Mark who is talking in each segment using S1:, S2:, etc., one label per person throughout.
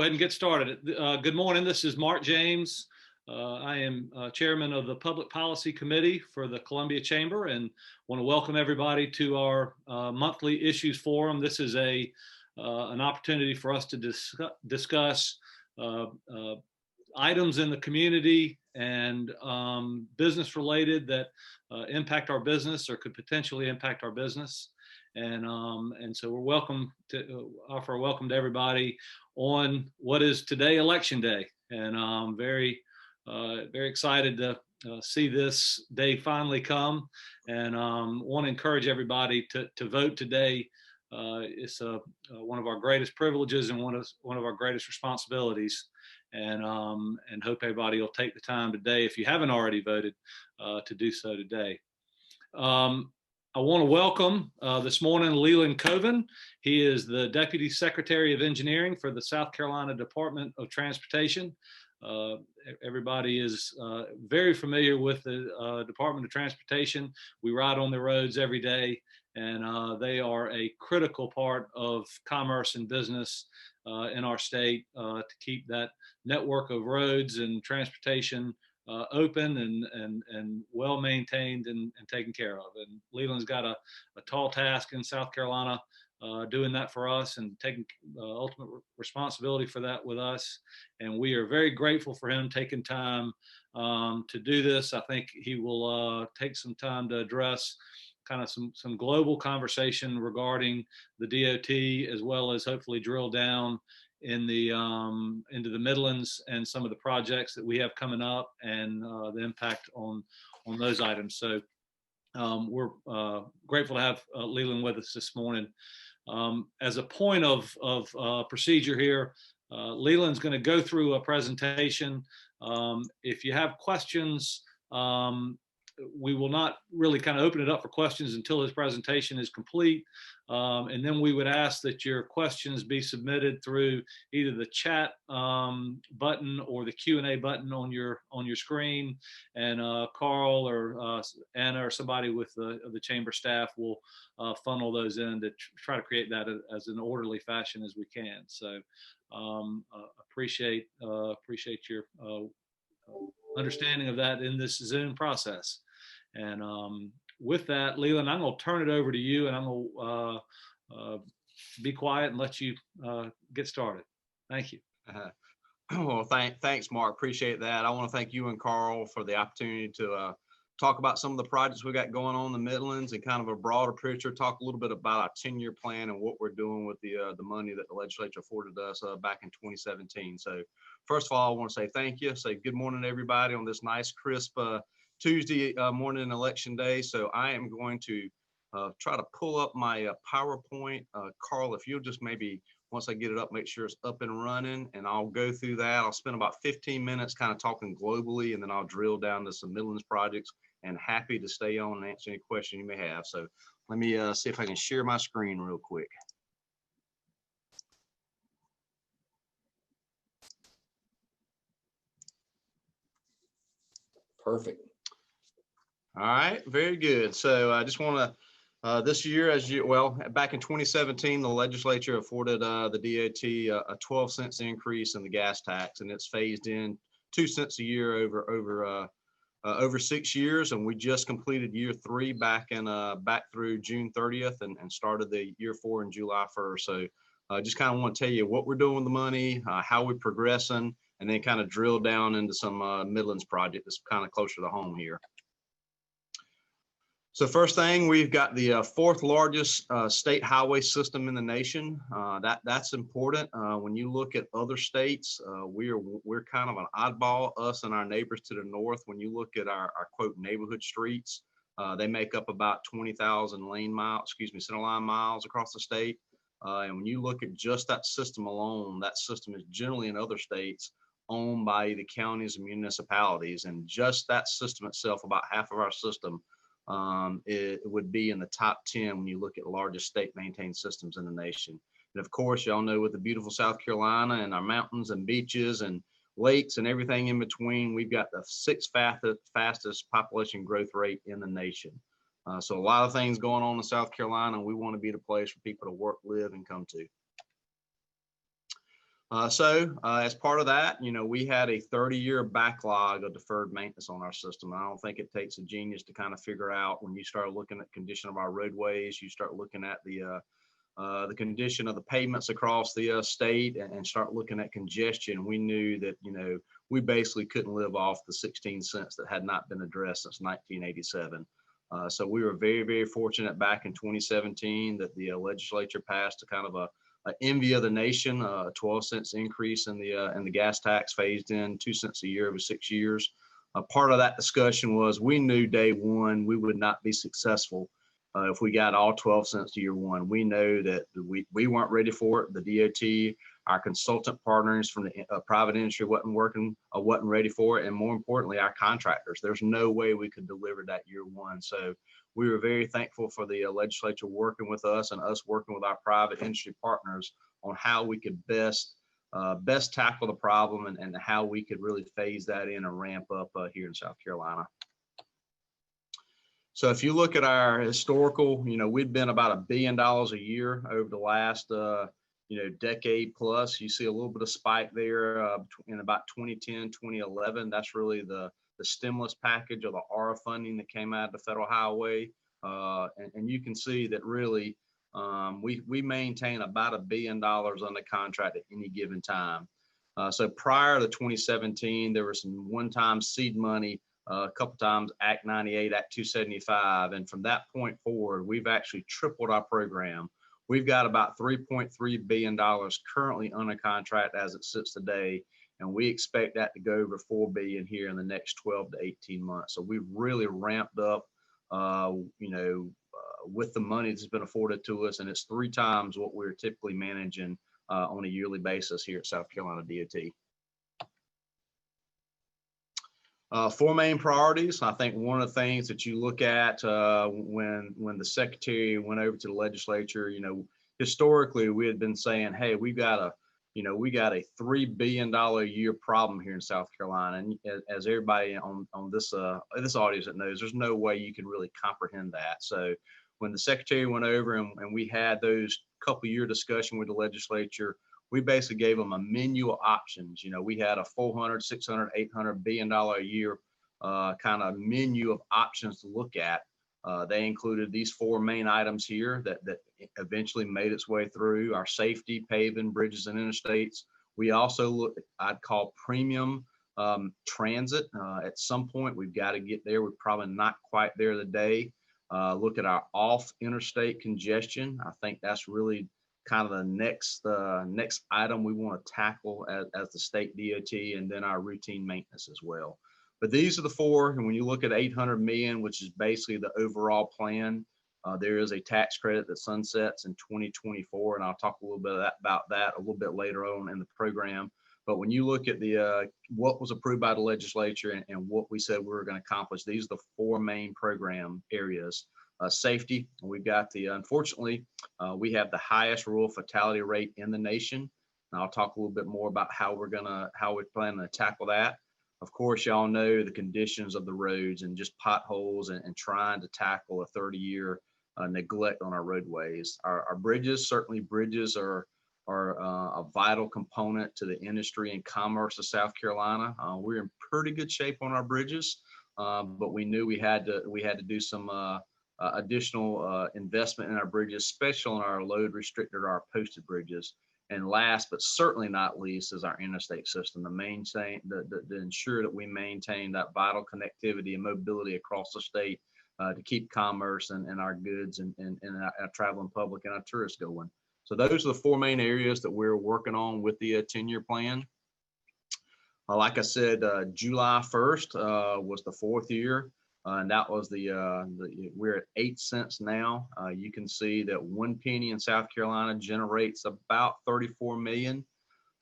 S1: Go ahead and get started. Good morning. This is Mark James. I am chairman of the Public Policy Committee for the Columbia Chamber, and want to welcome everybody to our monthly issues forum. This is an opportunity for us to discuss items in the community and business related that impact our business or could potentially impact our business. And so we're welcome to offer a welcome to everybody on what is today Election Day, and I'm very excited to see this day finally come, and want to encourage everybody to vote today. It's one of our greatest privileges and one of our greatest responsibilities, and hope everybody will take the time today, if you haven't already voted, to do so today. I want to welcome this morning Leland Colvin. He is the Deputy Secretary of Engineering for the South Carolina Department of Transportation. Everybody is very familiar with the Department of Transportation. We ride on the roads every day, and they are a critical part of commerce and business in our state to keep that network of roads and transportation open and well maintained and taken care of. And Leland's got a tall task in South Carolina doing that for us and taking ultimate responsibility for that with us. And we are very grateful for him taking time to do this. I think he will take some time to address kind of some global conversation regarding the DOT, as well as hopefully drill down in the into the Midlands and some of the projects that we have coming up and the impact on those items. So we're grateful to have Leland with us this morning. As a point of procedure here, Leland's going to go through a presentation. If you have questions, we will not really kind of open it up for questions until his presentation is complete. And then we would ask that your questions be submitted through either the chat button or the Q&A button on your screen. And Carl or Anna or somebody with the chamber staff will funnel those in to try to create that as an orderly fashion as we can. So appreciate your understanding of that in this Zoom process. And with that, Leland, I'm going to turn it over to you, and I'm going to be quiet and let you get started. Thank you.
S2: Well, thanks, Mark. Appreciate that. I want to thank you and Carl for the opportunity to talk about some of the projects we got going on in the Midlands and kind of a broader picture, talk a little bit about our 10-year plan and what we're doing with the money that the legislature afforded us back in 2017. So first of all, I want to say thank you. Say good morning to everybody on this nice, crisp Tuesday morning, Election Day. So I am going to try to pull up my PowerPoint. Carl, if you'll just maybe, once I get it up, make sure it's up and running, and I'll go through that. I'll spend about 15 minutes kind of talking globally, and then I'll drill down to some Midlands projects, and happy to stay on and answer any question you may have. So let me see if I can share my screen real quick.
S3: Perfect.
S2: All right, very good. So I just want to, this year, back in 2017, the legislature afforded the DOT a 12 cents increase in the gas tax, and it's phased in 2 cents a year over 6 years. And we just completed year 3 back through June 30th and started the year 4 in July 1st. So just kind of want to tell you what we're doing with the money, how we're progressing, and then kind of drill down into some Midlands project that's kind of closer to home here. So first thing, we've got the 4th largest state highway system in the nation. That's important. When you look at other states, we're kind of an oddball, us and our neighbors to the north. When you look at our quote neighborhood streets, they make up about 20,000 center line miles across the state. And when you look at just that system alone, that system is generally in other states owned by the counties and municipalities. And just that system itself, about half of our system, it would be in the top 10 when you look at largest state maintained systems in the nation. And of course, y'all know with the beautiful South Carolina and our mountains and beaches and lakes and everything in between, we've got the 6th fastest population growth rate in the nation. So a lot of things going on in South Carolina, and we want to be the place for people to work, live, and come to. As part of that, we had a 30-year backlog of deferred maintenance on our system. I don't think it takes a genius to kind of figure out when you start looking at condition of our roadways, you start looking at the condition of the pavements across the state and start looking at congestion. We knew that, we basically couldn't live off the 16 cents that had not been addressed since 1987. So we were very, very fortunate back in 2017 that the legislature passed a kind of a envy of the nation, 12 cents increase in the gas tax phased in 2 cents a year over 6 years. Part of that discussion was we knew day one we would not be successful if we got all 12 cents to year one. We know that we weren't ready for it. The DOT, our consultant partners from the private industry wasn't ready for it. And more importantly, our contractors, there's no way we could deliver that year one. So we were very thankful for the legislature working with us and us working with our private industry partners on how we could best tackle the problem and how we could really phase that in and ramp up here in South Carolina. So if you look at our historical, we've been about $1 billion a year over the last, decade plus. You see a little bit of spike there in about 2010, 2011. That's really the stimulus package or the ARA funding that came out of the federal highway. And you can see that really we maintain about $1 billion under contract at any given time. So prior to 2017, there was some one-time seed money, a couple times Act 98, Act 275. And from that point forward, we've actually tripled our program. We've got about $3.3 billion currently under contract as it sits today. And we expect that to go over $4 billion here in the next 12 to 18 months. So we've really ramped up, with the money that's been afforded to us. And it's 3 times what we're typically managing on a yearly basis here at South Carolina DOT. 4 main priorities. I think one of the things that you look at when the secretary went over to the legislature, historically we had been saying, hey, we got a $3 billion a year problem here in South Carolina. And as everybody on this audience that knows, there's no way you can really comprehend that. So when the secretary went over and we had those couple-year discussion with the legislature, we basically gave them a menu of options. We had a $400, $600, $800 billion a year kind of menu of options to look at. They included these 4 main items here that eventually made its way through: our safety, paving, bridges, and interstates. We also looked at, I'd call, premium transit. At some point, we've got to get there. We're probably not quite there today. Look at our off interstate congestion. I think that's really kind of the next item we want to tackle as the state DOT, and then our routine maintenance as well. But these are the 4, and when you look at 800 million, which is basically the overall plan, there is a tax credit that sunsets in 2024, and I'll talk a little bit about that a little bit later on in the program. But when you look at what was approved by the legislature and what we said we were going to accomplish, these are the 4 main program areas. Safety, we've got unfortunately, we have the highest rural fatality rate in the nation. And I'll talk a little bit more about how we're planning to tackle that. Of course, y'all know the conditions of the roads and just potholes and trying to tackle a 30-year neglect on our roadways. Our bridges, certainly bridges are a vital component to the industry and commerce of South Carolina. We're in pretty good shape on our bridges, but we knew we had to do some additional investment in our bridges, especially on our load restricted or our posted bridges. And last but certainly not least is our interstate system, to ensure that we maintain that vital connectivity and mobility across the state to keep commerce and our goods and our traveling public and our tourists going. So those are the 4 main areas that we're working on with the 10-year plan. Like I said, July 1st was the 4th year. And that was we're at 8 cents now. You can see that 1 penny in South Carolina generates about 34 million.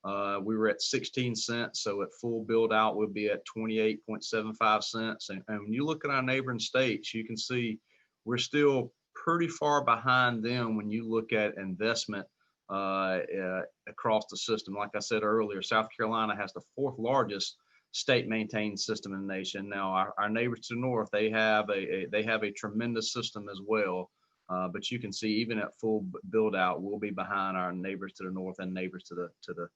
S2: We were at 16 cents. So at full build out, we'll be at 28.75 cents. And when you look at our neighboring states, you can see we're still pretty far behind them when you look at investment across the system. Like I said earlier, South Carolina has the 4th largest state maintained system in the nation. Now our neighbors to the north, they have a tremendous system as well. But you can see even at full build out, we'll be behind our neighbors to the north and neighbors to the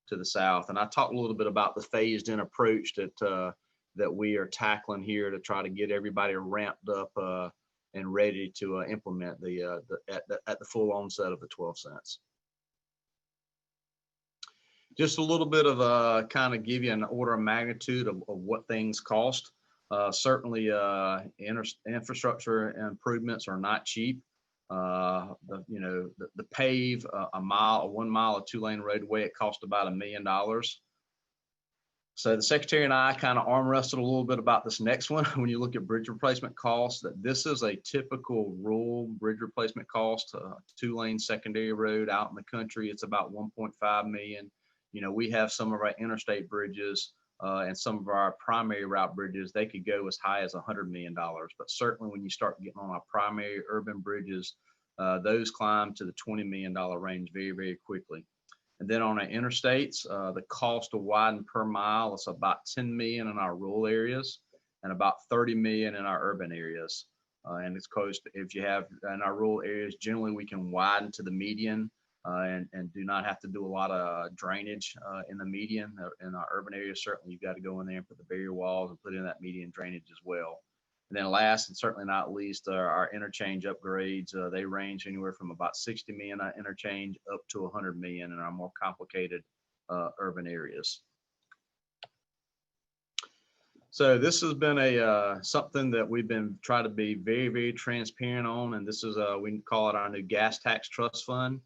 S2: to the south. And I talked a little bit about the phased in approach that we are tackling here to try to get everybody ramped up and ready to implement at the full onset of the 12 cents. Just a little bit of kind of give you an order of magnitude of what things cost. Certainly infrastructure improvements are not cheap. The pave a 1 mile of 2-lane roadway, it cost about $1 million. So the secretary and I kind of arm wrestled a little bit about this next one. When you look at bridge replacement costs, that this is a typical rural bridge replacement cost, 2-lane secondary road out in the country. It's about 1.5 million. We have some of our interstate bridges and some of our primary route bridges, they could go as high as $100 million. But certainly when you start getting on our primary urban bridges, those climb to the $20 million range very, very quickly. And then on our interstates, the cost to widen per mile is about 10 million in our rural areas and about 30 million in our urban areas. And it's close to, if you have in our rural areas, generally we can widen to the median and do not have to do a lot of drainage in the median. In our urban areas, certainly you've got to go in there and put the barrier walls and put in that median drainage as well. And then last and certainly not least, our interchange upgrades. They range anywhere from about 60 million interchange up to 100 million in our more complicated urban areas. So this has been something that we've been trying to be very, very transparent on. And this is, we call it our new gas tax trust fund.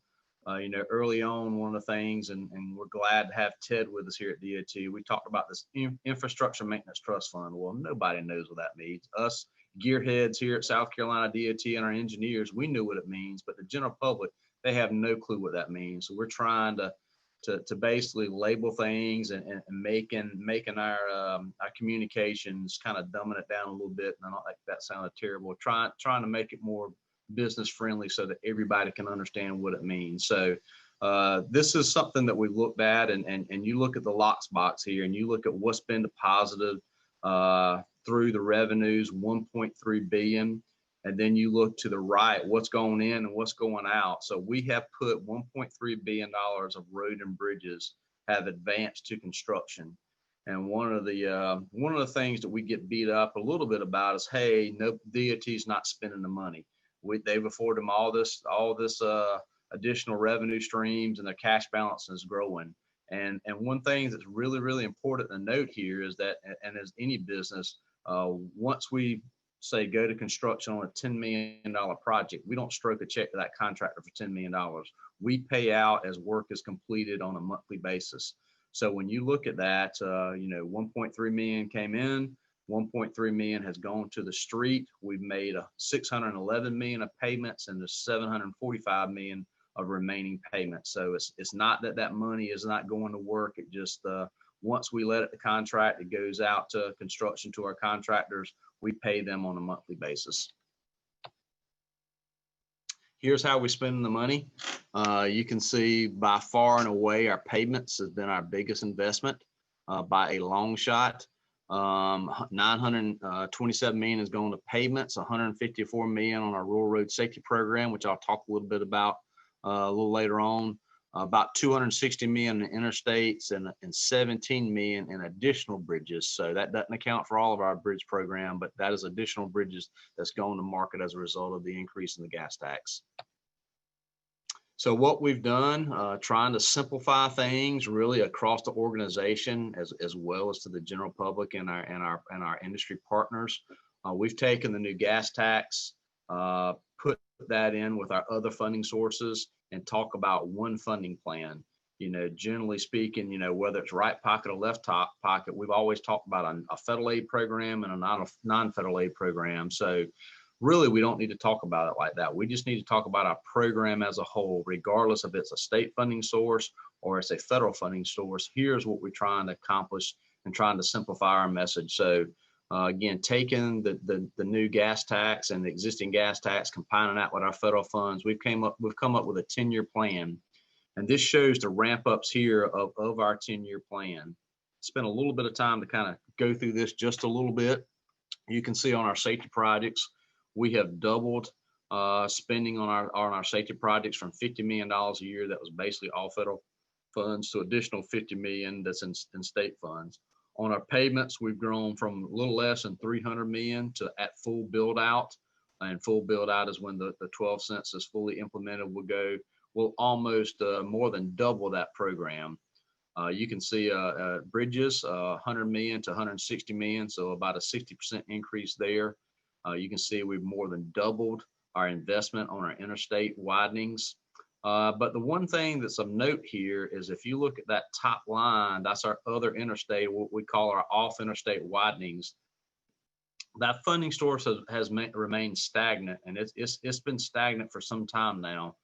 S2: Early on, one of the things, and we're glad to have Ted with us here at DOT, we talked about this infrastructure maintenance trust fund. Well, nobody knows what that means. Us gearheads here at South Carolina DOT and our engineers, we knew what it means, but the general public, they have no clue what that means. So we're trying to basically label things and making our communications, kind of dumbing it down a little bit. And I don't think that sounded terrible. Trying to make it more business friendly so that everybody can understand what it means. So this is something that we looked at, and you look at the locks box here and you look at what's been deposited through the revenues, 1.3 billion. And then you look to the right, what's going in and what's going out. So we have put $1.3 billion of road and bridges have advanced to construction. And one of the things that we get beat up a little bit about is, hey, no, DOT's not spending the money. They've afforded them all this additional revenue streams, and their cash balance is growing. And one thing that's really, really important to note here is that, and as any business, once we say go to construction on a $10 million project, we don't stroke a check to that contractor for $10 million. We pay out as work is completed on a monthly basis. So when you look at that, 1.3 million came in, 1.3 million has gone to the street. We've made 611 million of payments, and there's 745 million of remaining payments. So it's not that money is not going to work. It just once we let it to contract, it goes out to construction to our contractors. We pay them on a monthly basis. Here's how we spend the money. You can see by far and away our payments has been our biggest investment by a long shot. 927 million is going to payments, 154 million on our rural road safety program, which I'll talk a little bit about a little later on. About 260 million in interstates and 17 million in additional bridges. So that doesn't account for all of our bridge program, but that is additional bridges that's going to market as a result of the increase in the gas tax. So what we've done, trying to simplify things really across the organization, as well as to the general public and our industry partners. We've taken the new gas tax, put that in with our other funding sources, and talk about one funding plan. Generally speaking, whether it's right pocket or left pocket, we've always talked about a federal aid program and a non-federal aid program. So really, we don't need to talk about it like that. We just need to talk about our program as a whole, regardless if it's a state funding source or it's a federal funding source. Here's what we're trying to accomplish and trying to simplify our message. So again, taking the new gas tax and the existing gas tax, combining that with our federal funds, we've come up with a 10-year plan. And this shows the ramp ups here of our 10-year plan. Spend a little bit of time to kind of go through this just a little bit. You can see on our safety projects, we have doubled spending on our safety projects from $50 million a year. That was basically all federal funds to additional 50 million that's in state funds. On our pavements, we've grown from a little less than 300 million to at full build out. And full build out is when the 12 cents is fully implemented. We'll almost more than double that program. You can see bridges, 100 million to 160 million, so about a 60% increase there. You can see we've more than doubled our investment on our interstate widenings. But the one thing that's of note here is if you look at that top line, that's our other interstate, what we call our off interstate widenings. That funding source has remained stagnant, and it's been stagnant for some time now.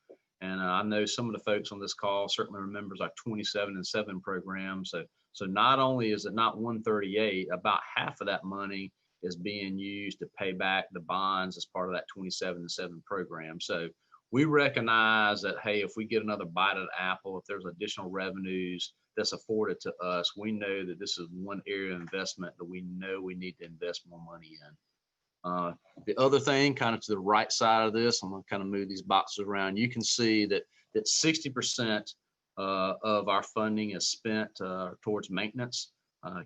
S2: And I know some of the folks on this call certainly remembers our 27 and 7 program. So not only is it not 138, about half of that money is being used to pay back the bonds as part of that 27 and 7 program. So we recognize that, hey, if we get another bite of the apple, if there's additional revenues that's afforded to us, we know that this is one area of investment that we know we need to invest more money in. The other thing, kind of to the right side of this, I'm going to kind of move these boxes around. You can see that 60% of our funding is spent towards maintenance,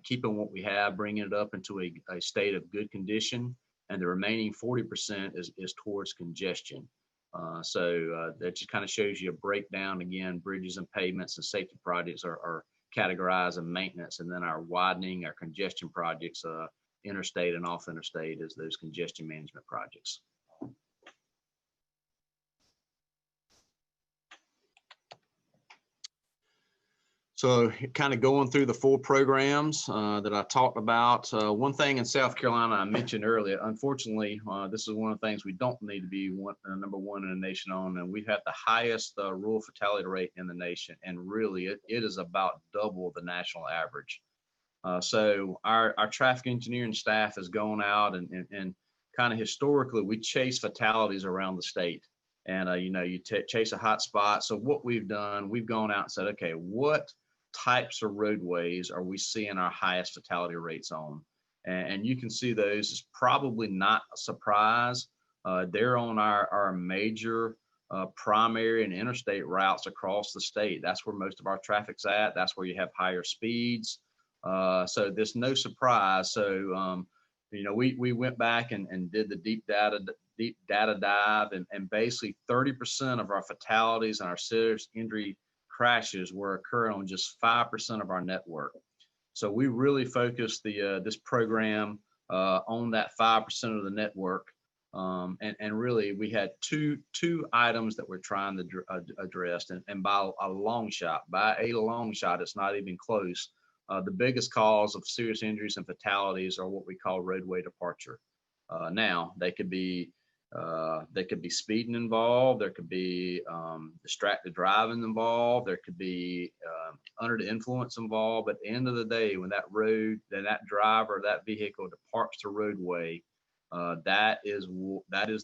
S2: keeping what we have, bringing it up into a state of good condition, and the remaining 40% is towards congestion. So that just kind of shows you a breakdown. Again, bridges and pavements and safety projects are categorized in maintenance, and then our widening, our congestion projects, interstate and off interstate, as those congestion management projects. So kind of going through the 4 programs that I talked about. One thing in South Carolina I mentioned earlier, unfortunately, this is one of the things we don't need to be number 1 in the nation on, and we have the highest rural fatality rate in the nation, and really it is about double the national average. So our traffic engineering staff has gone out and kind of historically, we chase fatalities around the state. And, you chase a hot spot. So what we've done, we've gone out and said, okay, what types of roadways are we seeing our highest fatality rates on? And you can see those is probably not a surprise. They're on our major primary and interstate routes across the state. That's where most of our traffic's at. That's where you have higher speeds. So there's no surprise. So, we went back and did the deep data dive, and basically 30% of our fatalities and our serious injury crashes were occurring on just 5% of our network. So we really focused this program on that 5% of the network. And really we had two items that we're trying to address, and by a long shot, it's not even close. The biggest cause of serious injuries and fatalities are what we call roadway departure. Now they could be speeding involved. There could be distracted driving involved. There could be under the influence involved. But at the end of the day, when that driver, that vehicle departs the roadway, that is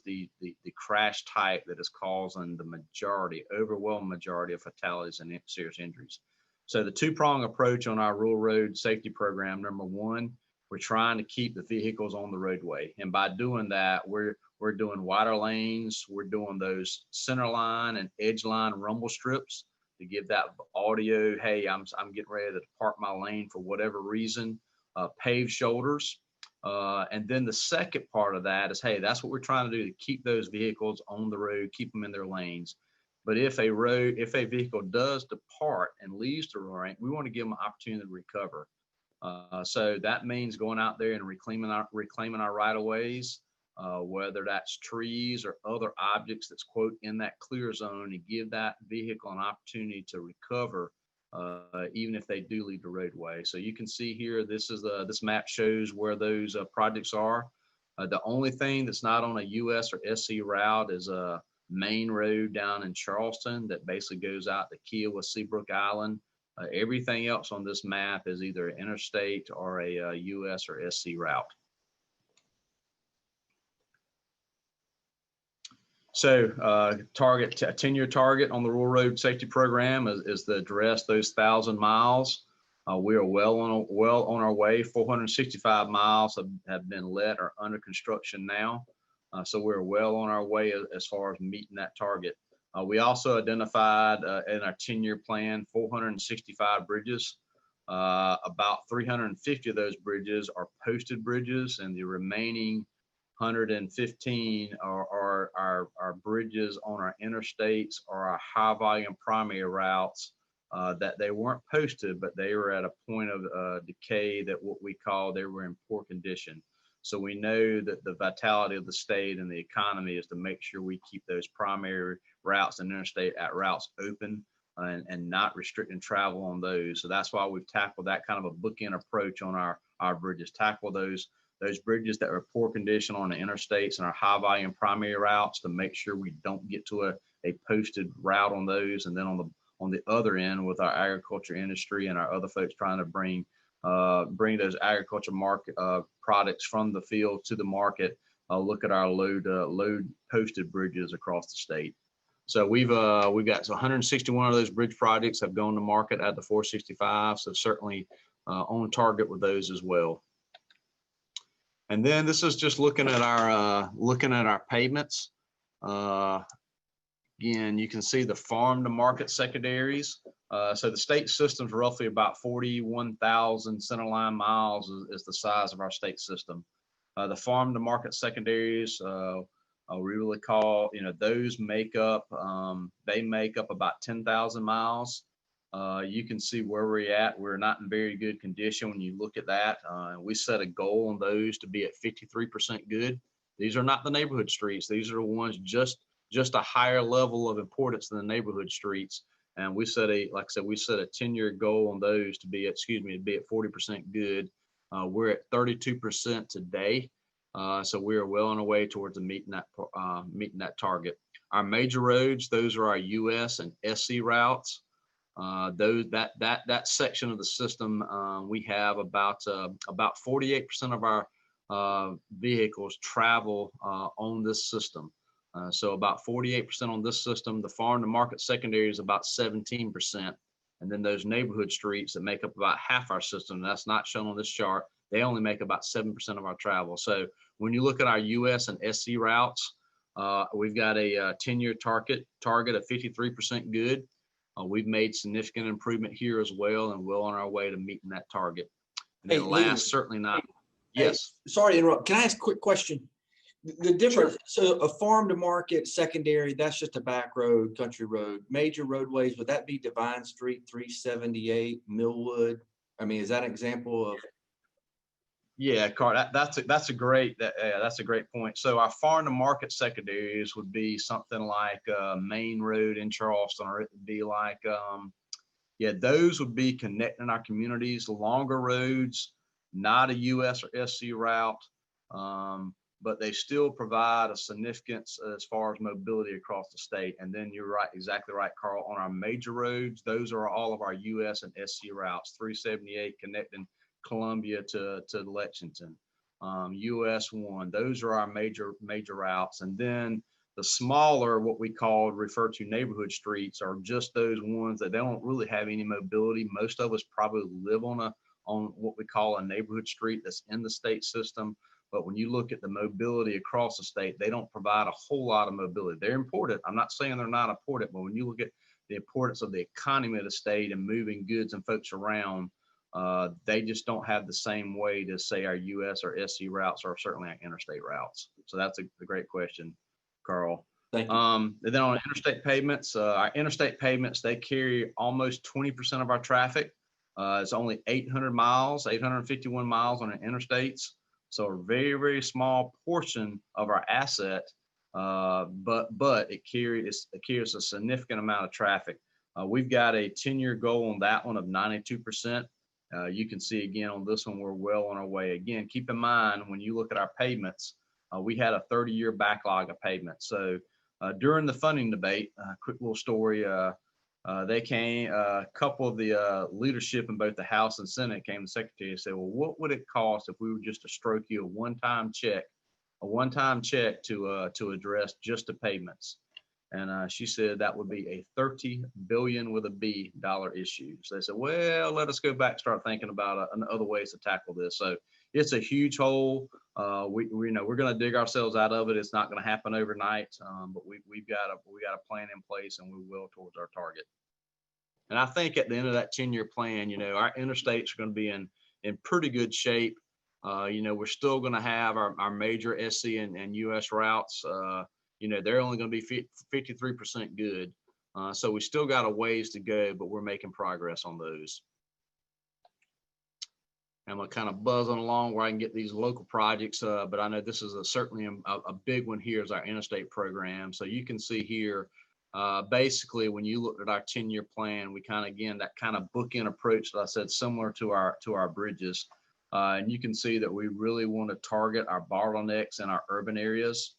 S2: the crash type that is causing the overwhelming majority of fatalities and serious injuries. So the 2-prong approach on our rural road safety program, number 1, we're trying to keep the vehicles on the roadway. And by doing that, we're doing wider lanes. We're doing those center line and edge line rumble strips to give that audio, hey, I'm getting ready to depart my lane for whatever reason, paved shoulders. And then the second part of that is, hey, that's what we're trying to do to keep those vehicles on the road, keep them in their lanes. But if a vehicle does depart and leaves the road, we want to give them an opportunity to recover. So that means going out there and reclaiming our right-of-ways, whether that's trees or other objects that's, quote, in that clear zone, and give that vehicle an opportunity to recover, even if they do leave the roadway. So you can see here, this map shows where those projects are. The only thing that's not on a US or SC route is a main road down in Charleston that basically goes out to Kiowa, Seabrook Island. Everything else on this map is either interstate or a US or SC route. So a 10-year target on the rural road safety program is to address those 1,000 miles. We are well on our way. 465 miles have been let or under construction now. So we're well on our way as far as meeting that target. We also identified in our 10-year plan 465 bridges. About 350 of those bridges are posted bridges, and the remaining 115 are our bridges on our interstates or our high volume primary routes that they weren't posted, but they were at a point of decay that what we call they were in poor condition. So we know that the vitality of the state and the economy is to make sure we keep those primary routes and interstate routes open and not restricting travel on those. So that's why we've tackled that kind of a bookend approach on our bridges, tackle those bridges that are poor condition on the interstates and our high volume primary routes to make sure we don't get to a posted route on those. And then on the other end with our agriculture industry and our other folks trying to bring those agriculture market products from the field to the market, look at our load posted bridges across the state. So we've got 161 of those bridge projects have gone to market at the 465. So certainly on target with those as well. And then this is just looking at our pavements. Again, you can see the farm to market secondaries. So the state system's roughly about 41,000 centerline miles is the size of our state system. The farm to market secondaries, we really call, those make up about 10,000 miles. You can see where we're at. We're not in very good condition when you look at that. We set a goal on those to be at 53% good. These are not the neighborhood streets. These are the ones just a higher level of importance than the neighborhood streets. And we set a 10-year goal on those to be at 40% good. We're at 32% today. So we are well on our way towards meeting that target. Our major roads, those are our US and SC routes. That section of the system, we have about 48% of our vehicles travel on this system. So about 48% on this system. The farm to market secondary is about 17%. And then those neighborhood streets that make up about half our system, that's not shown on this chart, they only make about 7% of our travel. So when you look at our US and SC routes, we've got a 10-year target of 53% good. We've made significant improvement here as well, and well on our way to meeting that target. And then last, certainly not. Yes.
S3: Hey, sorry to interrupt. Can I ask a quick question? The difference, so a farm to market secondary, that's just a back road, country road. Major roadways, would that be Divine Street, 378, Millwood? I mean, is that an example of?
S2: Yeah, Carl, that's a great point. So our farm to market secondaries would be something like Main Road in Charleston, or it would be like, those would be connecting our communities, longer roads, not a US or SC route, but they still provide a significance as far as mobility across the state. And then you're right, exactly right, Carl, on our major roads, those are all of our US and SC routes, 378 connecting Columbia to Lexington, US 1, those are our major routes. And then the smaller, what we refer to neighborhood streets, are just those ones that they don't really have any mobility. Most of us probably live on what we call a neighborhood street that's in the state system. But when you look at the mobility across the state, they don't provide a whole lot of mobility. They're important. I'm not saying they're not important, but when you look at the importance of the economy of the state and moving goods and folks around, they just don't have the same way to say our US or SC routes or certainly our interstate routes. So that's a great question, Carl.
S3: Thank you.
S2: And then on interstate pavements, our interstate pavements, they carry almost 20% of our traffic. It's only 851 miles on the interstates. So a very, very small portion of our asset, but it carries a significant amount of traffic. We've got a 10-year goal on that one of 92%. You can see again on this one, we're well on our way. Again, keep in mind, when you look at our pavements, we had a 30-year backlog of pavements. So during the funding debate, quick little story, they came, a couple of the leadership in both the House and Senate came to the Secretary and said, well, what would it cost if we were just to stroke you a one-time check to address just the pavements? And she said that would be a $30 billion with a B dollar issue. So they said, well, let us go back and start thinking about other ways to tackle this. So it's a huge hole. We know we're going to dig ourselves out of it. It's not going to happen overnight, but we've got a plan in place, and we will towards our target. And I think at the end of that 10-year plan, our interstates are going to be in pretty good shape. We're still going to have our major SC and US routes. They're only going to be 53% good. So we still got a ways to go, but we're making progress on those. I'm going to kind of buzz on along where I can get these local projects, but I know this is certainly a big one here is our interstate program. So you can see here, basically, when you looked at our 10-year plan, we that kind of bookend approach that I said, similar to our bridges. And you can see that we really want to target our bottlenecks in our urban areas.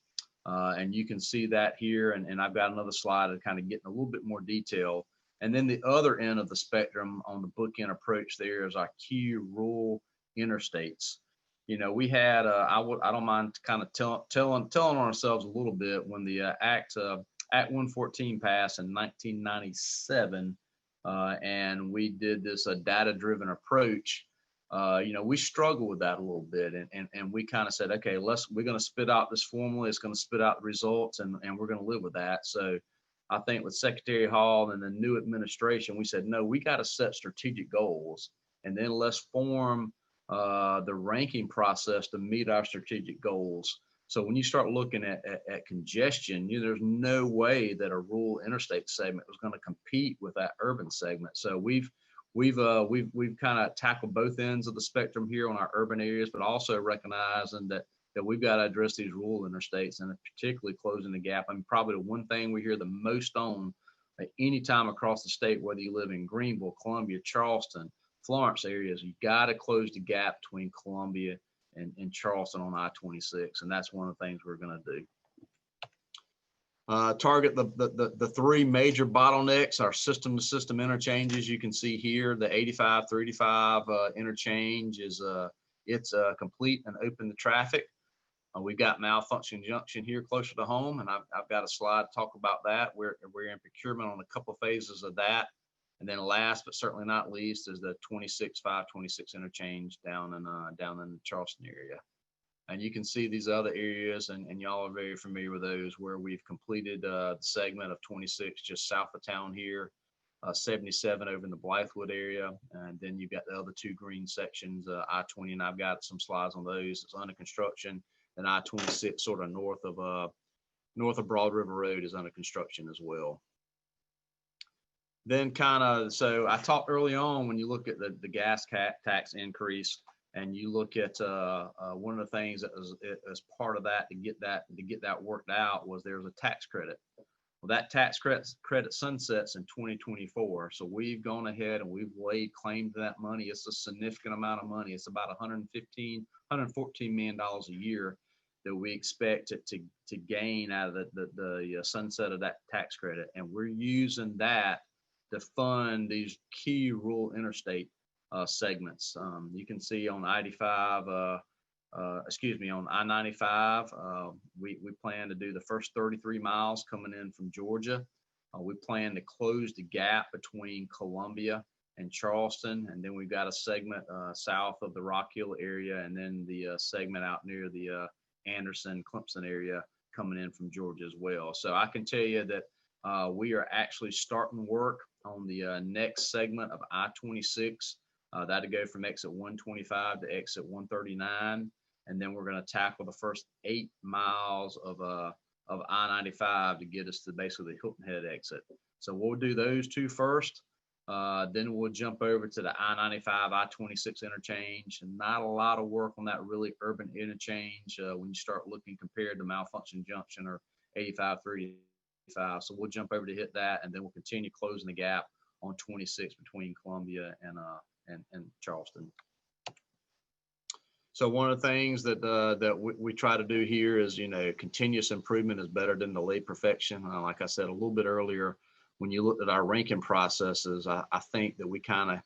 S2: And you can see that here, and I've got another slide to kind of get in a little bit more detail. And then the other end of the spectrum on the bookend approach there is our key rural interstates. We had, I don't mind kind of telling on ourselves a little bit when the Act 114 passed in 1997, and we did this data-driven approach. We struggle with that a little bit, and we kind of said, okay, we're going to spit out this formula. It's going to spit out the results, and we're going to live with that. So I think with Secretary Hall and the new administration, we said, no, we got to set strategic goals, and then let's form the ranking process to meet our strategic goals. So when you start looking at congestion, there's no way that a rural interstate segment was going to compete with that urban segment. So we've kind of tackled both ends of the spectrum here on our urban areas, but also recognizing that we've got to address these rural interstates, and particularly closing the gap. I mean, probably the one thing we hear the most on at any time across the state, whether you live in Greenville, Columbia, Charleston, Florence areas, you got to close the gap between Columbia and Charleston on I-26, and that's one of the things we're going to do. Target the three major bottlenecks, our system-to-system interchanges. You can see here the 85 through 85 interchange is it's complete and open to traffic. We've got Malfunction Junction here closer to home, and I've got a slide to talk about that. We're in procurement on a couple phases of that. And then last but certainly not least is the 526 interchange down in the Charleston area. And you can see these other areas, and y'all are very familiar with those, where we've completed the segment of 26 just south of town here, 77 over in the Blythewood area, and then you've got the other two green sections, I-20, and I've got some slides on those. It's under construction, and I-26 sort of north of Broad River Road is under construction as well. Then so I talked early on, when you look at the gas tax increase, and you look at one of the things that was as part of that to get that worked out was there was a tax credit. Well, that tax credit sunsets in 2024. So we've gone ahead and we've laid claim to that money. It's a significant amount of money. It's about $114 million a year that we expect to gain out of the sunset of that tax credit. And we're using that to fund these key rural interstate segments. You can see on I-95, on I-95, we plan to do the first 33 miles coming in from Georgia. We plan to close the gap between Columbia and Charleston, and then we've got a segment south of the Rock Hill area, and then the segment out near the Anderson, Clemson area coming in from Georgia as well. So I can tell you that we are actually starting work on the next segment of I-26. That'll go from exit 125 to exit 139. And then we're going to tackle the first 8 miles of I-95 to get us to basically the Hilton Head exit. So we'll do those two first. Then we'll jump over to the I-95, I-26 interchange. And not a lot of work on that really urban interchange when you start looking compared to Malfunction Junction or 85 through 85. So we'll jump over to hit that, and then we'll continue closing the gap on 26 between Columbia and Charleston. So one of the things that we try to do here is, continuous improvement is better than delayed perfection. Like I said a little bit earlier, when you looked at our ranking processes, I think that we kind of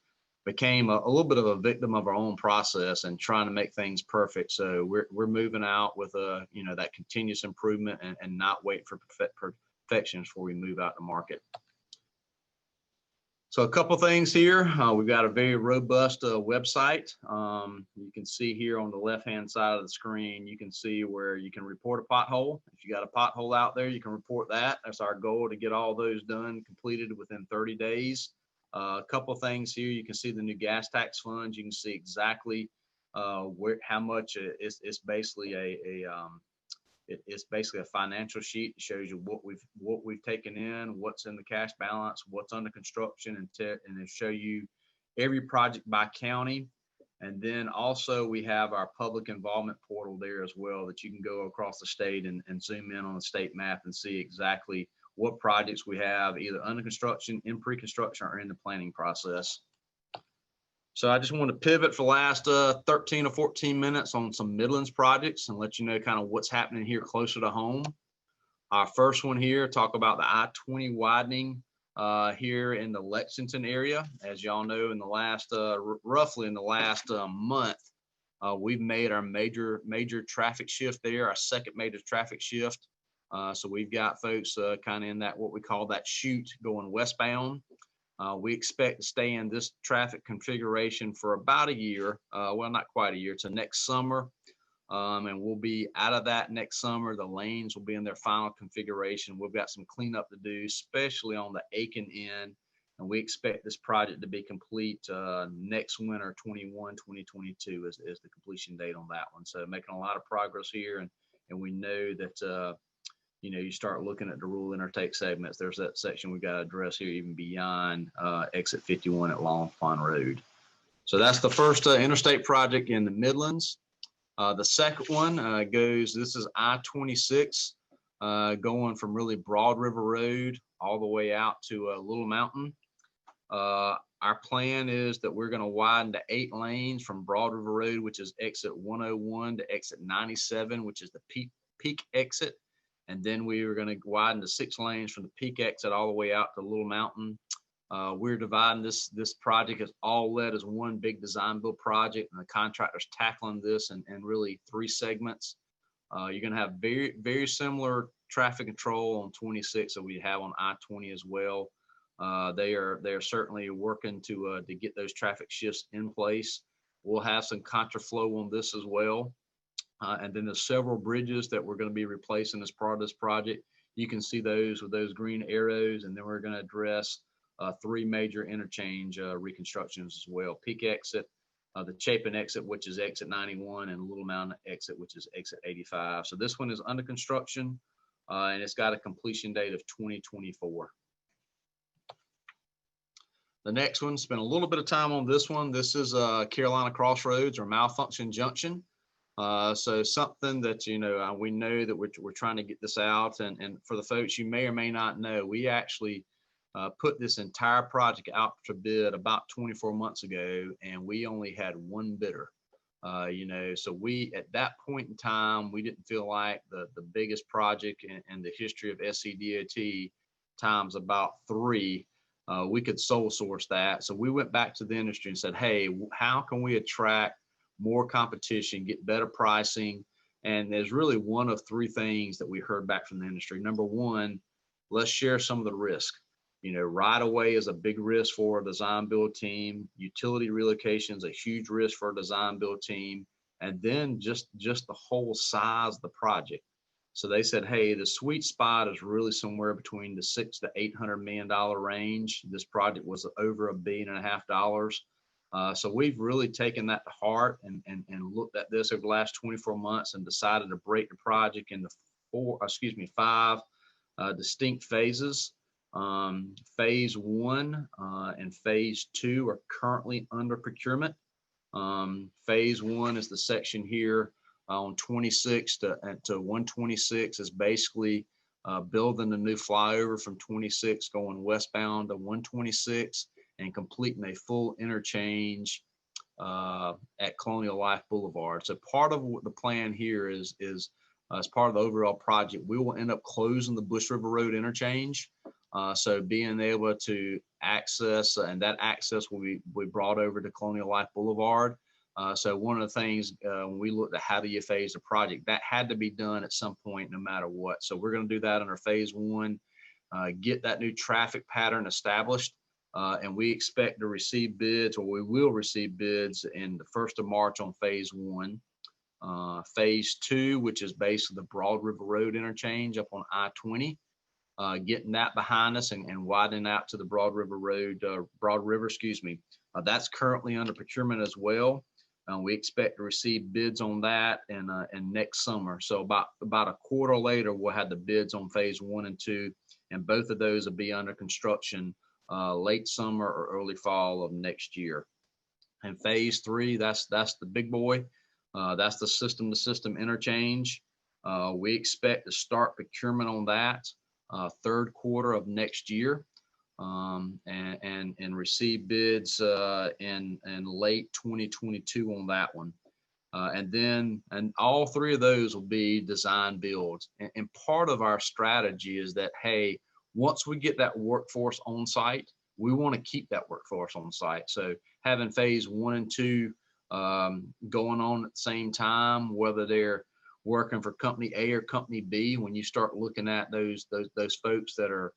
S2: became a little bit of a victim of our own process and trying to make things perfect. So we're moving out with that continuous improvement and not wait for perfection before we move out to market. So a couple things here. We've got a very robust website. You can see here on the left-hand side of the screen, you can see where you can report a pothole. If you got a pothole out there, you can report that. That's our goal, to get all those done, completed within 30 days. A couple things here. You can see the new gas tax funds. You can see exactly how much it's basically it's basically a financial sheet. It shows you what we've taken in, what's in the cash balance, what's under construction, and it show you every project by county. And then also we have our public involvement portal there as well, that you can go across the state and zoom in on the state map and see exactly what projects we have either under construction, in pre-construction, or in the planning process. So I just want to pivot for the last 13 or 14 minutes on some Midlands projects and let you know kind of what's happening here closer to home. Our first one here, talk about the I-20 widening here in the Lexington area. As y'all know, in the last, roughly in the last month, we've made our major traffic shift there, our second major traffic shift. So we've got folks kind of in that, what we call that chute going westbound. We expect to stay in this traffic configuration for about a year. Well, not quite a year, to next summer. And we'll be out of that next summer. The lanes will be in their final configuration. We've got some cleanup to do, especially on the Aiken end. And we expect this project to be complete next winter, 2022 is the completion date on that one. So making a lot of progress here. And we know that, you know, you start looking at the rural interstate segments, there's that section we got to address here even beyond exit 51 at Long Pond Road. So that's the first interstate project in the Midlands. The second one this is I-26 going from really Broad River Road all the way out to Little Mountain. Our plan is that we're going to widen to 8 lanes from Broad River Road, which is exit 101, to exit 97, which is the peak exit. And then we were going to widen to 6 lanes from the peak exit all the way out to Little Mountain. We're dividing this project as all led as one big design build project, and the contractor's tackling this in really 3 segments. You're going to have very, very similar traffic control on 26 that we have on I-20 as well. They are certainly working to get those traffic shifts in place. We'll have some contraflow on this as well. And then there's several bridges that we're going to be replacing as part of this project. You can see those with those green arrows. And then we're going to address 3 major interchange reconstructions as well. Peak exit, the Chapin exit, which is exit 91, and Little Mountain exit, which is exit 85. So this one is under construction, and it's got a completion date of 2024. The next one, spent a little bit of time on this one. This is Carolina Crossroads, or Malfunction Junction. So something that, you know, we know that we're trying to get this out. And for the folks you may or may not know, we actually put this entire project out to bid about 24 months ago, and we only had 1 bidder. You know, so we, at that point in time, we didn't feel like the biggest project in the history of SCDOT times about 3, we could sole source that. So we went back to the industry and said, hey, how can we attract more competition, get better pricing? And there's really one of 3 things that we heard back from the industry. Number 1, let's share some of the risk. You know, right away is a big risk for a design build team. Utility relocation is a huge risk for a design build team. And then just the whole size of the project. So they said, hey, the sweet spot is really somewhere between the $600 to $800 million range. This project was over $1.5 billion. So we've really taken that to heart and looked at this over the last 24 months and decided to break the project into 5 distinct phases. Phase 1 and phase 2 are currently under procurement. Phase 1 is the section here on 26 to 126, is basically building the new flyover from 26 going westbound to 126 and completing a full interchange at Colonial Life Boulevard. So part of what the plan here is as part of the overall project, we will end up closing the Bush River Road interchange. So being able to access, and that access will be brought over to Colonial Life Boulevard. So one of the things when we looked at how do you phase the project, that had to be done at some point no matter what. So we're going to do that under phase 1, get that new traffic pattern established. And we expect to receive bids, or we will receive bids in the 1st of March on phase 1. Phase 2, which is basically the Broad River Road interchange up on I-20, getting that behind us and widening out to the Broad River Road, Broad River, excuse me. That's currently under procurement as well. We expect to receive bids on that in next summer. So about a quarter later, we'll have the bids on phase 1 and 2, and both of those will be under construction late summer or early fall of next year. And phase 3, that's the big boy. That's the system-to-system interchange. We expect to start procurement on that 3rd quarter of next year, and receive bids in late 2022 on that one. And all 3 of those will be design builds. And part of our strategy is that, hey, once we get that workforce on site, we want to keep that workforce on site. So having phase 1 and 2 going on at the same time, whether they're working for company A or company B, when you start looking at those folks that are,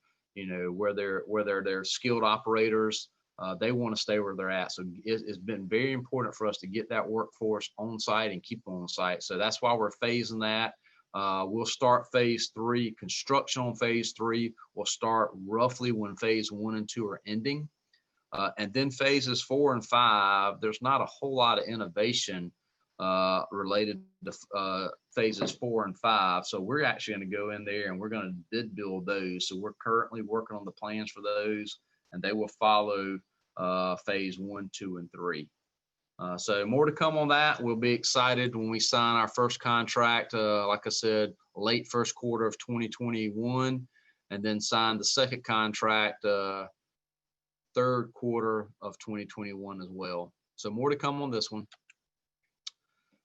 S2: whether they're skilled operators, they want to stay where they're at. So it's been very important for us to get that workforce on site and keep them on site. So that's why we're phasing that. We'll start phase 3. Construction on phase 3 will start roughly when phase 1 and 2 are ending. And then phases 4 and 5, there's not a whole lot of innovation related to phases 4 and 5. So we're actually going to go in there and we're going to bid build those. So we're currently working on the plans for those, and they will follow phase 1, 2, and 3. So more to come on that. We'll be excited when we sign our first contract, like I said, late 1st quarter of 2021, and then sign the second contract 3rd quarter of 2021 as well. So more to come on this one.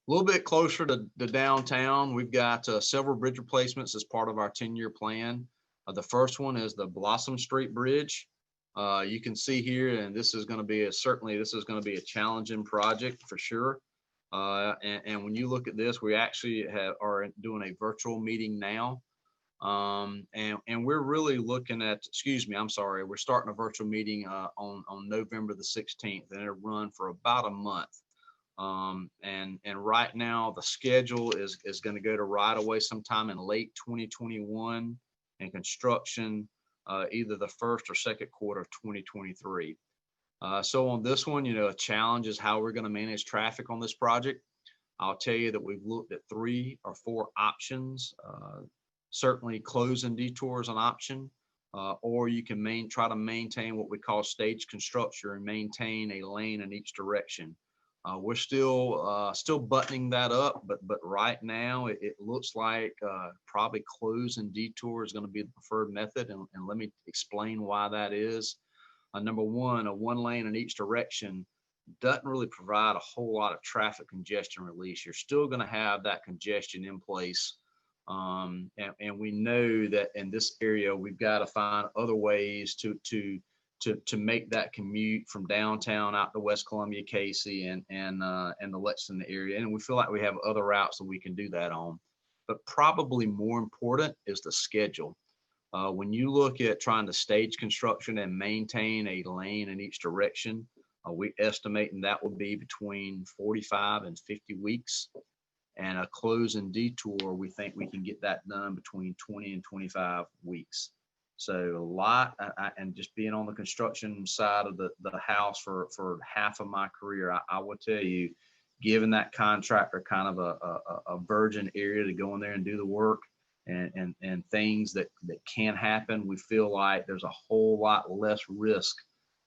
S2: A little bit closer to downtown, we've got several bridge replacements as part of our 10-year plan. The first one is the Blossom Street Bridge. You can see here, and this is going to be a challenging project for sure. And when you look at this, we actually are doing a virtual meeting now. And we're really looking at, we're starting a virtual meeting on November the 16th, and it'll run for about a month. And right now the schedule is going to go to right away sometime in late 2021, and construction either the 1st or 2nd quarter of 2023. So on this one, a challenge is how we're going to manage traffic on this project. I'll tell you that we've looked at 3 or 4 options. Certainly closing detours an option, or you can try to maintain what we call stage construction and maintain a lane in each direction. We're still buttoning that up, but right now it looks like probably closing detour is going to be the preferred method, and let me explain why that is. Number one, a 1 lane in each direction doesn't really provide a whole lot of traffic congestion release. You're still going to have that congestion in place. And we know that in this area, we've got to find other ways to make that commute from downtown out to West Columbia, Casey, and the Lexington area. And we feel like we have other routes that we can do that on. But probably more important is the schedule. When you look at trying to stage construction and maintain a lane in each direction, we estimating that will be between 45 and 50 weeks. And a closing detour, we think we can get that done between 20 and 25 weeks. So a lot, and just being on the construction side of the house for half of my career, I will tell you, giving that contractor kind of a virgin area to go in there and do the work, and things that can happen, we feel like there's a whole lot less risk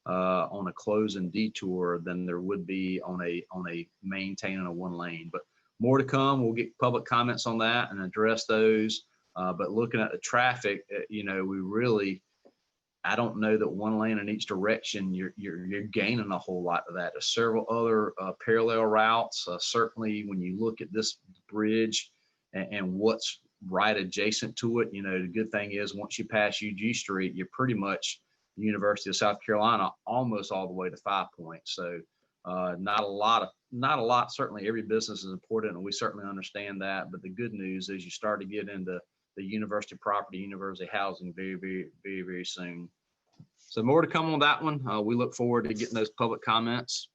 S2: on a closing detour than there would be on a maintaining a 1 lane. But more to come. We'll get public comments on that and address those. But looking at the traffic, I don't know that 1 lane in each direction, you're gaining a whole lot of that. There's several other parallel routes. Certainly when you look at this bridge and what's right adjacent to it, the good thing is once you pass UG Street, you're pretty much University of South Carolina, almost all the way to 5 Points. So not a lot. Certainly every business is important, and we certainly understand that. But the good news is you start to get into the university property, university housing very, very, very, very soon. So more to come on that one. We look forward to getting those public comments.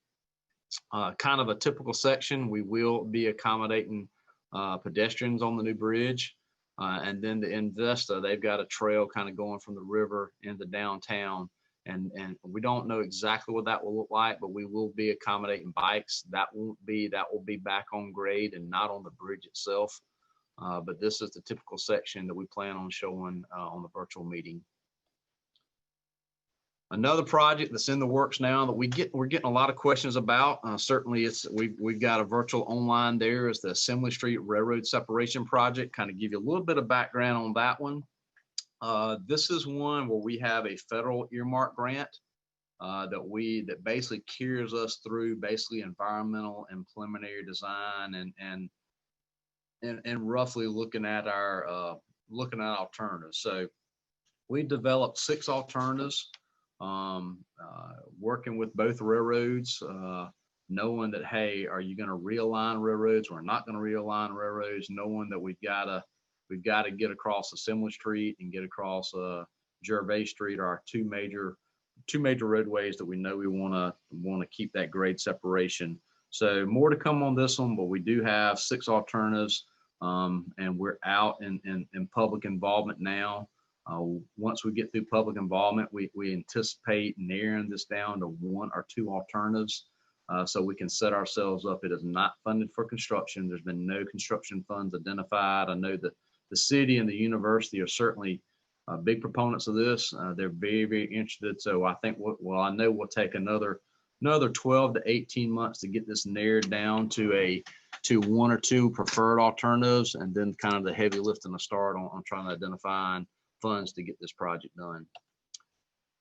S2: Kind of a typical section. We will be accommodating pedestrians on the new bridge. And then the Investa, they've got a trail kind of going from the river into downtown. And we don't know exactly what that will look like, but we will be accommodating bikes. That will be back on grade and not on the bridge itself. But this is the typical section that we plan on showing on the virtual meeting. Another project that's in the works now that we're getting a lot of questions about. Certainly, we've got a virtual online there. Is the Assembly Street Railroad Separation Project. Kind of give you a little bit of background on that one. This is one where we have a federal earmark grant that basically carries us through basically environmental and preliminary design and roughly looking at our alternatives. So we developed 6 alternatives. Working with both railroads, knowing that, hey, are you going to realign railroads? We're not going to realign railroads, knowing that we've got to get across Assembly Street and get across Gervais Street, our two major roadways that we know we want to keep that grade separation. So more to come on this one, but we do have 6 alternatives, and we're out in public involvement now. Once we get through public involvement, we anticipate narrowing this down to 1 or 2 alternatives, so we can set ourselves up. It is not funded for construction. There's been no construction funds identified. I know that the city and the university are certainly big proponents of this. They're very, very interested. So I think, I know we'll take another 12 to 18 months to get this narrowed down to 1 or 2 preferred alternatives, and then kind of the heavy lifting to start on trying to identify funds to get this project done.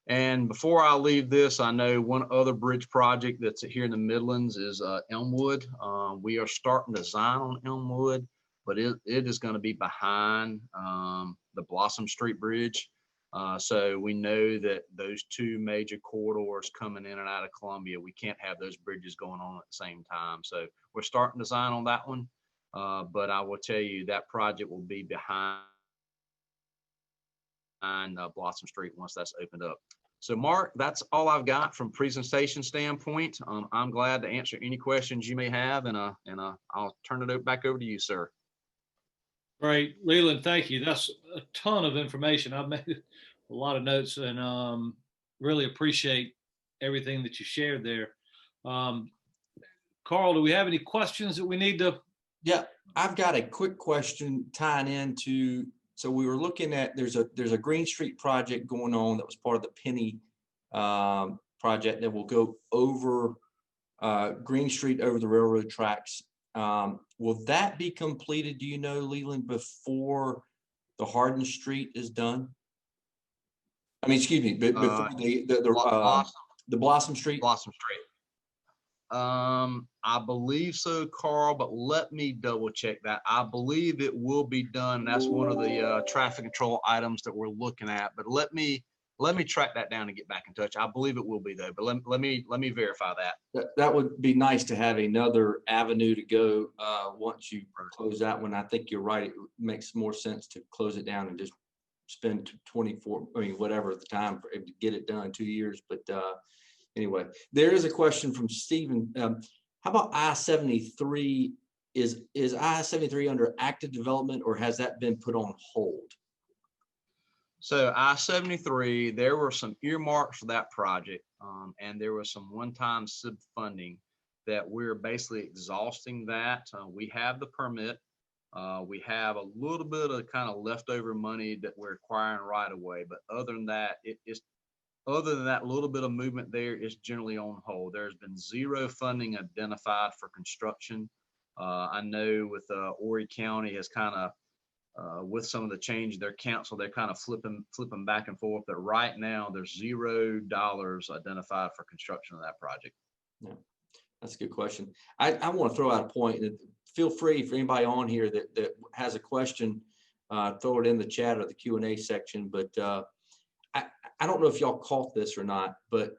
S2: And before I leave this, I know one other bridge project that's here in the Midlands is Elmwood. We are starting design on Elmwood, but it is going to be behind the Blossom Street Bridge. So we know that those 2 major corridors coming in and out of Columbia, we can't have those bridges going on at the same time. So we're starting design on that one. But I will tell you that project will be behind Blossom Street once that's opened up. So Mark, that's all I've got from presentation standpoint. I'm glad to answer any questions you may have, and I'll turn it back over to you, sir.
S1: Great, Leland, thank you. That's a ton of information. I've made a lot of notes, and really appreciate everything that you shared there. Carl, do we have any questions that we need to?
S3: Yeah, I've got a quick question tying into. So we were looking at, there's a Green Street project going on that was part of the Penny project that will go over Green Street over the railroad tracks. Will that be completed, do you know, Leland, before the Harden Street is done? I mean, excuse me, but before the Blossom Street?
S2: Blossom Street. I believe so, Carl, but let me double check that. I believe it will be done. That's one of the traffic control items that we're looking at, but let me track that down and get back in touch. I believe it will be though, but let me verify that.
S3: That would be nice to have another avenue to go once you close that one. I think you're right. It makes more sense to close it down and just spend 24, I mean, whatever the time for to get it done, 2 years. But anyway, there is a question from Stephen. How about I-73? Is I-73 under active development, or has that been put on hold?
S2: So I-73, there were some earmarks for that project, and there was some one-time SIB funding that we're basically exhausting that. We have the permit. We have a little bit of kind of leftover money that we're acquiring right away, but other than that, other than that little bit of movement there is generally on hold. There's been 0 funding identified for construction. I know with Horry County has kind of, with some of the change their council, they're kind of flipping back and forth. But right now there's $0 identified for construction of that project.
S3: Yeah, that's a good question. I want to throw out a point. Feel free for anybody on here that has a question, throw it in the chat or the Q&A section. But I don't know if y'all caught this or not, but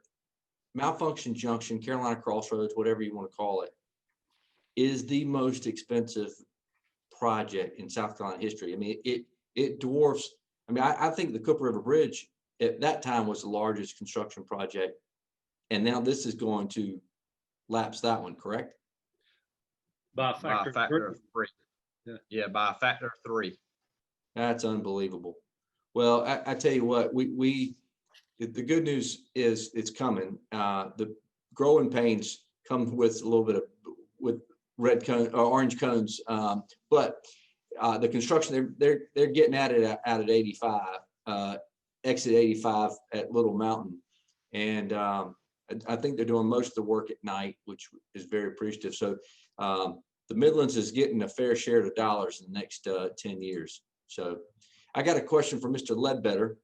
S3: Malfunction Junction, Carolina Crossroads, whatever you want to call it, is the most expensive project in South Carolina history. I mean, it dwarfs. I mean, I think the Cooper River Bridge at that time was the largest construction project. And now this is going to lapse that one, correct?
S1: By a
S2: By
S1: factor
S2: a factor of 3.
S1: Yeah.
S2: Yeah, by a factor of 3.
S3: That's unbelievable. Well, I tell you what, the good news is it's coming. The growing pains come with a little bit of with red cone or orange cones, but the construction they're getting at it out at 85, exit 85 at Little Mountain, and I think they're doing most of the work at night, which is very appreciative. So the Midlands is getting a fair share of the dollars in the next 10 years. So I got a question for Mr. Ledbetter.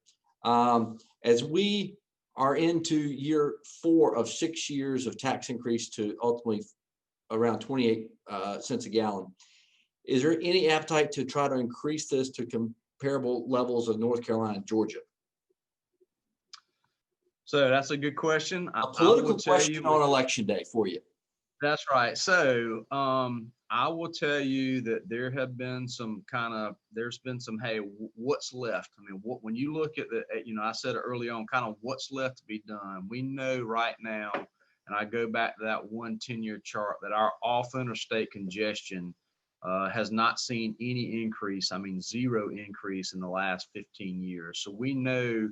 S3: As we are into year 4 of 6 years of tax increase to ultimately around 28 cents a gallon, is there any appetite to try to increase this to comparable levels of North Carolina and Georgia?
S2: So that's a good question.
S3: A political question on election day for you.
S2: That's right. So I will tell you that there's been some, hey, what's left? I mean, when you look at I said it early on, kind of what's left to be done. We know right now, and I go back to that 1 10-year chart, that our off interstate congestion has not seen any increase. I mean, 0 increase in the last 15 years. So we know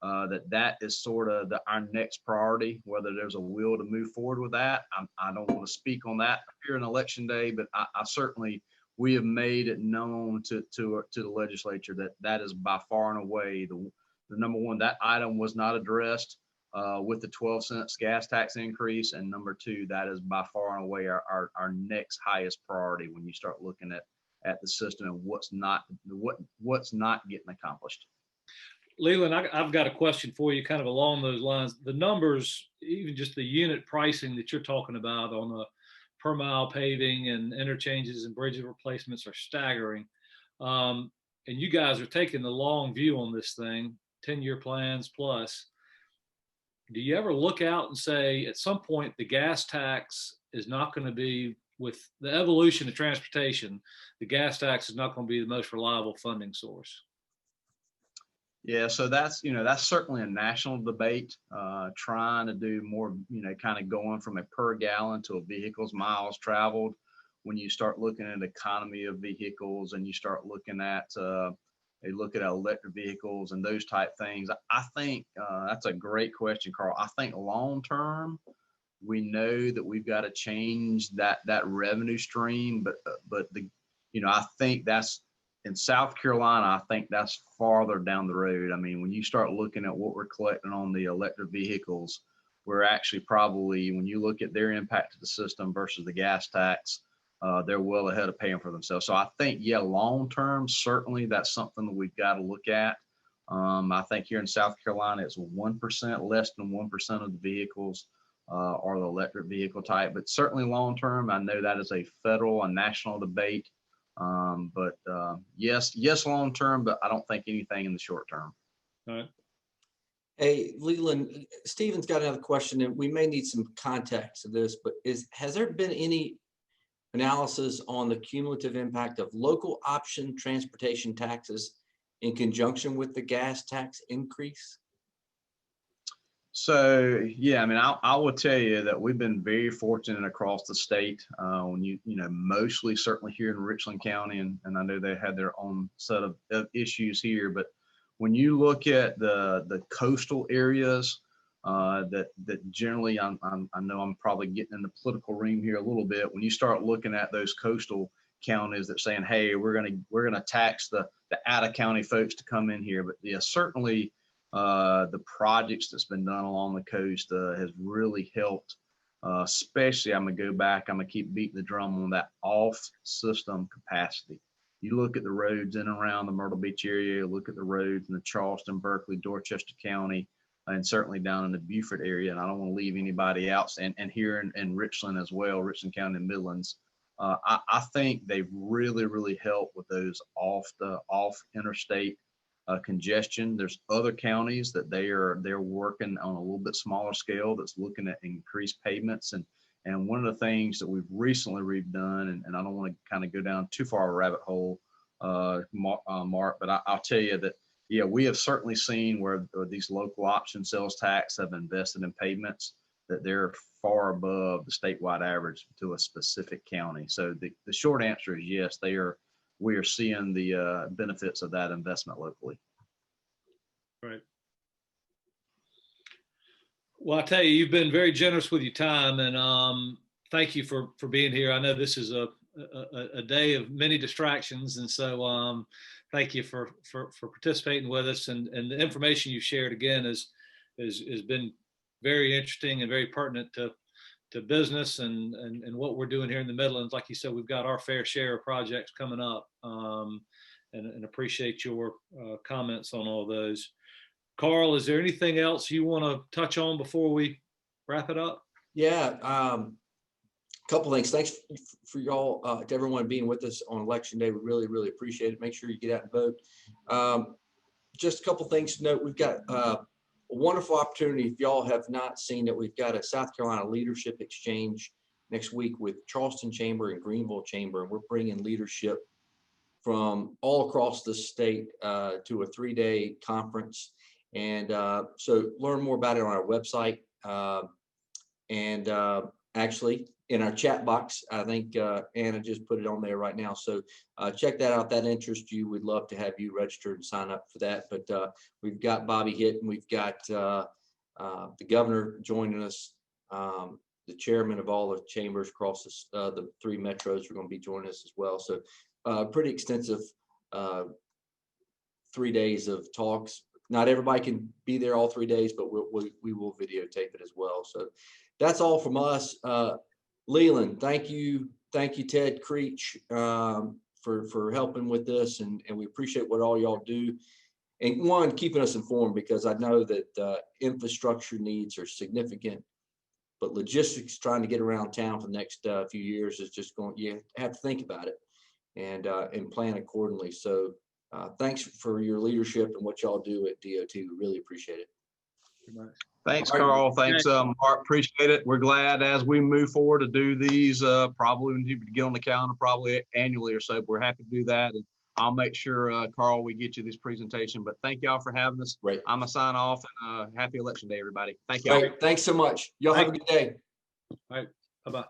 S2: that is sort of our next priority, whether there's a will to move forward with that. I don't want to speak on that here in election day, but I certainly, we have made it known to the legislature that is by far and away the number one. That item was not addressed with the 12 cents gas tax increase, and number 2, that is by far and away our next highest priority when you start looking at the system and what's not getting accomplished.
S1: Leland, I've got a question for you kind of along those lines. The numbers, even just the unit pricing that you're talking about on the per mile paving and interchanges and bridge replacements are staggering. And you guys are taking the long view on this thing, 10-year plans plus. Do you ever look out and say at some point the gas tax is not going to be, with the evolution of transportation, the gas tax is not going to be the most reliable funding source?
S2: Yeah, so that's certainly a national debate, trying to do more, kind of going from a per gallon to a vehicle's miles traveled. When you start looking at economy of vehicles and you start looking at electric vehicles and those type things, I think that's a great question, Carl. I think long term, we know that we've got to change that revenue stream, but I think that's, in South Carolina, I think that's farther down the road. I mean, when you start looking at what we're collecting on the electric vehicles, we're actually probably, when you look at their impact to the system versus the gas tax, they're well ahead of paying for themselves. So I think, yeah, long term, certainly that's something that we've got to look at. I think here in South Carolina, it's 1%, less than 1% of the vehicles are the electric vehicle type. But certainly long term, I know that is a federal and national debate. Yes, long term, but I don't think anything in the short term.
S1: All right.
S3: Hey, Leland, Stephen's got another question, and we may need some context to this, but has there been any analysis on the cumulative impact of local option transportation taxes in conjunction with the gas tax increase?
S2: So, yeah, I mean, I will tell you that we've been very fortunate across the state. When mostly certainly here in Richland County, and I know they had their own set of issues here, but when you look at the coastal areas, that generally, I know I'm probably getting in the political realm here a little bit. When you start looking at those coastal counties that saying, hey, we're gonna tax the out of county folks to come in here, but yeah, certainly. The projects that's been done along the coast has really helped, especially I'm gonna keep beating the drum on that off system capacity. You look at the roads in and around the Myrtle Beach area, look at the roads in the Charleston, Berkeley, Dorchester County, and certainly down in the Beaufort area. And I don't want to leave anybody else, and here in Richland as well, Richland County and Midlands. I think they've really helped with those off interstate congestion. There's other counties that they're working on a little bit smaller scale that's looking at increased payments. And one of the things that we've recently done, and I don't want to kind of go down too far a rabbit hole, Mark, but I'll tell you that Yeah, we have certainly seen where these local option sales tax have invested in pavements that they're far above the statewide average to a specific county. So the short answer is yes, we are seeing the benefits of that investment locally.
S1: Right. Well, I tell you, you've been very generous with your time, and thank you for being here. I know this is a day of many distractions, and so thank you for participating with us. And the information you shared again has been very interesting and very pertinent to business and what we're doing here in the Midlands. Like you said, we've got our fair share of projects coming up, and appreciate your comments on all those. Carl, is there anything else you want to touch on before we wrap it up?
S3: Yeah, couple things. Thanks for y'all, to everyone being with us on Election Day. We really, really appreciate it. Make sure you get out and vote. Just a couple things to note. We've got a wonderful opportunity. If y'all have not seen it, we've got a South Carolina Leadership Exchange next week with Charleston Chamber and Greenville Chamber. And we're bringing leadership from all across the state to a 3-day conference. And so learn more about it on our website. Actually, in our chat box, I think Anna just put it on there right now. So check that out. That interests you. We'd love to have you registered and sign up for that. But we've got Bobby Hitton. We've got the governor joining us. The chairman of all the chambers across the 3 metros are going to be joining us as well. So pretty extensive 3 days of talks. Not everybody can be there all 3 days, but we will videotape it as well. So that's all from us. Leland, thank you, Ted Creech, for helping with this, and we appreciate what all y'all do. And keeping us informed, because I know that infrastructure needs are significant, but logistics trying to get around town for the next few years is just going. You have to think about it and plan accordingly. So. Thanks for your leadership and what y'all do at DOT. We really appreciate it.
S2: Thanks, Carl. Thanks, Mark. Appreciate it. We're glad as we move forward to do these, probably we need to get on the calendar probably annually or so. But we're happy to do that. And I'll make sure, Carl, we get you this presentation. But thank y'all for having us.
S3: Great.
S2: I'm going to sign off, and happy Election Day, everybody. Thank y'all.
S3: Thanks so much. Y'all have a good day.
S1: All right. Bye-bye.